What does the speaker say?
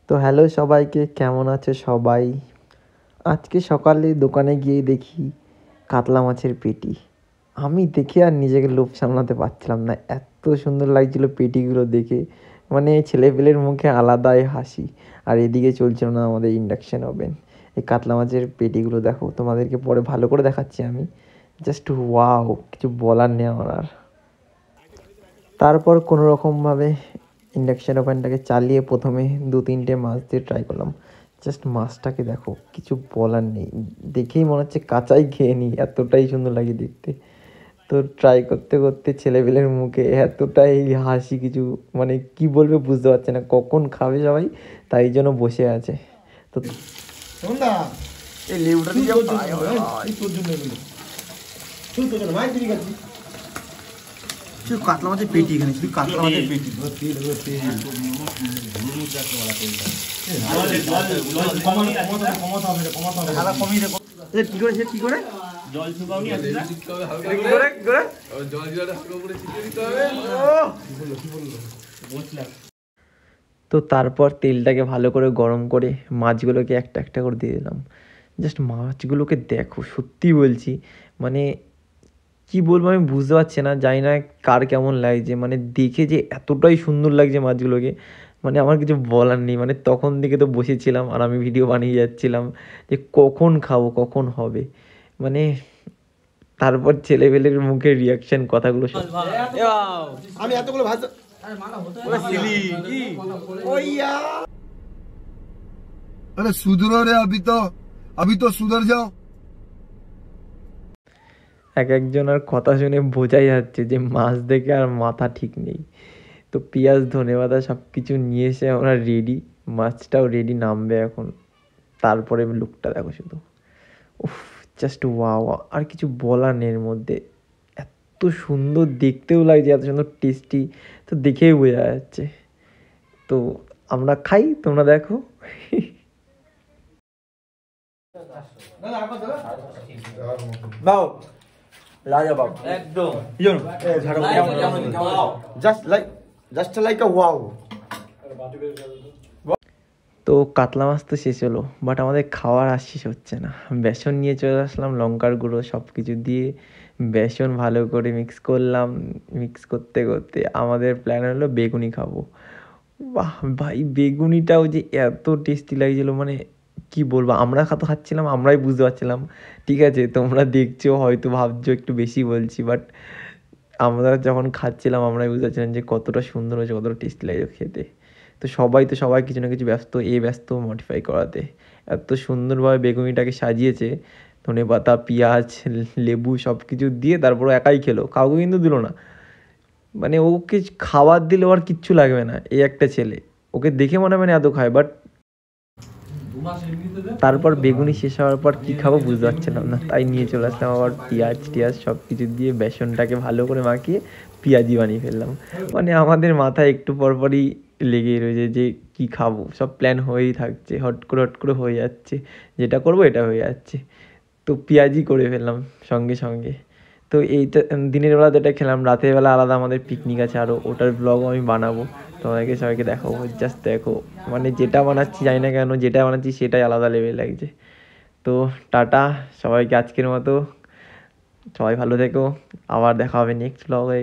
তো হ্যালো সবাইকে, কেমন আছে সবাই? আজকে সকালে দোকানে গিয়ে দেখি কাতলা মাছের পেটি। আমি দেখে আর নিজেকে লোভ সামলাতে পারছিলাম না, এত সুন্দর লাগছিল পেটিগুলো দেখে। মানে ছেলেপেলের মুখে আলাদাই হাসি। আর এদিকে চলছিল না আমাদের ইন্ডাকশন ওভেন। এই কাতলা মাছের পেটিগুলো দেখো, তোমাদেরকে পরে ভালো করে দেখাচ্ছি আমি। জাস্ট ওয়াও, কিছু বলার নেই আমার আর। তারপর কোনো রকমভাবে ইন্ডাকশান ওভেনটাকে চালিয়ে প্রথমে 2-3টে মাছ দিয়ে ট্রাই করলাম। জাস্ট মাছটাকে দেখো, কিছু বলার নেই, দেখেই মনে হচ্ছে কাঁচাই খেয়ে নিই, এতটাই সুন্দর লাগে দেখতে। তো ট্রাই করতে করতে ছেলেপেলের মুখে এতটাই হাসি, কিছু মানে কি বলবে বুঝতে পারছে না, কখন খাবে সবাই, তাই জন্য বসে আছে। তো এই লেবুটা দিয়ে শুধু কাতলা মাছের পেটি, এখানে শুধু কাতলা মাছের পেটি। কি করে কি করে তো তারপর তেলটাকে ভালো করে গরম করে মাছগুলোকে একটা একটা করে দিয়ে দিলাম। জাস্ট মাছগুলোকে দেখো, সত্যি বলছি, মানে কি বলবো আমি বুঝতে পারছি না, জানি না কার কেমন লাগছে, মানে দেখে যে এতটাই সুন্দর লাগছে মাছগুলোকে, মানে আমার কিছু বলার নেই। মানে তখন থেকে তো বসেছিলাম আর আমি ভিডিও বানিয়ে যাচ্ছিলাম যে কখন খাবো, কখন হবে। মানে তারপর ছেলেপেলের মুখের রিয়াকশন, কথাগুলো আমি এতগুলো ভাত सुधरो रे अभी तो सुधर जाओ। এক একজনের কথা শুনে বোঝাই যাচ্ছে যে মাছ দেখে আর মাথা ঠিক নেই। তো পেঁয়াজ ধনেপাতা সব কিছু নিয়ে এসে আমরা রেডি, মাছটাও রেডি, নামবে এখন। তারপরে লুকটা দেখো শুধু, উফ, জাস্ট ওয়াও, আর কিছু বলার নেই এর মধ্যে। এত সুন্দর দেখতেও লাগছে, এত সুন্দর টেস্টি, তো দেখেই বোঝা যাচ্ছে। তো আমরা খাই, তোমরা দেখো। দাও লাজবাব একদম, জাস্ট লাইক আ ওয়াও। তো কাতলা মাছ তো শেষ হলো, বাট আমাদের খাওয়ার আর শেষ হচ্ছে না। বেসন নিয়ে চলে আসলাম, লঙ্কার গুঁড়ো সব কিছু দিয়ে বেসন ভালো করে মিক্স করলাম। মিক্স করতে করতে আমাদের প্ল্যান হলো বেগুনি খাবো। বাহ ভাই, বেগুনিটাও যে এত টেস্টি লাগছিল, মানে কি বলবো, আমরা তো খাচ্ছিলাম, আমরাই বুঝতে পারছিলাম। ঠিক আছে, তোমরা দেখছো হয়তো ভাবছো একটু বেশি বলছি, বাট আমরা যখন খাচ্ছিলাম আমরাই বুঝতে পারছিলাম যে কতটা সুন্দর হয়েছে, কতটা টেস্টি লাগছে খেতে। তো সবাই কিছু না কিছু ব্যস্ত, ব্যস্ত মডিফাই করাতে। এত সুন্দরভাবে বেগুনিটাকে সাজিয়েছে, ধনেপাতা, পেঁয়াজ, লেবু সব কিছু দিয়ে, তারপর একাই খেলো, কাউকে কিন্তু দিল না। মানে ওকে খাবার দিলে আর কিচ্ছু লাগবে না, এই একটা ছেলে, ওকে দেখে মনে হয় এত খায়, বাট তারপর বেগুনি শেষ হওয়ার পর কী খাবো বুঝতে পারছিলাম না, তাই নিয়ে চলে আসলাম আবার পেঁয়াজ টিয়াজ সব কিছু দিয়ে বেসনটাকে ভালো করে মাখিয়ে পেঁয়াজি বানিয়ে ফেললাম। মানে আমাদের মাথায় একটু পরপরই লেগেই রয়েছে যে কি খাবো, সব প্ল্যান হয়েই থাকছে, হট করে হয়ে যাচ্ছে, যেটা করবো এটা হয়ে যাচ্ছে। তো পেঁয়াজি করে ফেললাম সঙ্গে সঙ্গে। তো এইটা দিনের বেলা যেটা খেলাম, রাতের বেলা আলাদা আমাদের পিকনিক আছে আরও, ওটার ব্লগও আমি বানাবো, তোমাদেরকে সবাইকে দেখাবো। জাস্ট দেখো, মানে যেটা বানাচ্ছি জানি না কেন, যেটা বানাচ্ছি সেটাই আলাদা লেভেল লাগছে। তো টাটা সবাইকে আজকের মতো, সবাই ভালো থেকো, আবার দেখা হবে নেক্সট ব্লগে।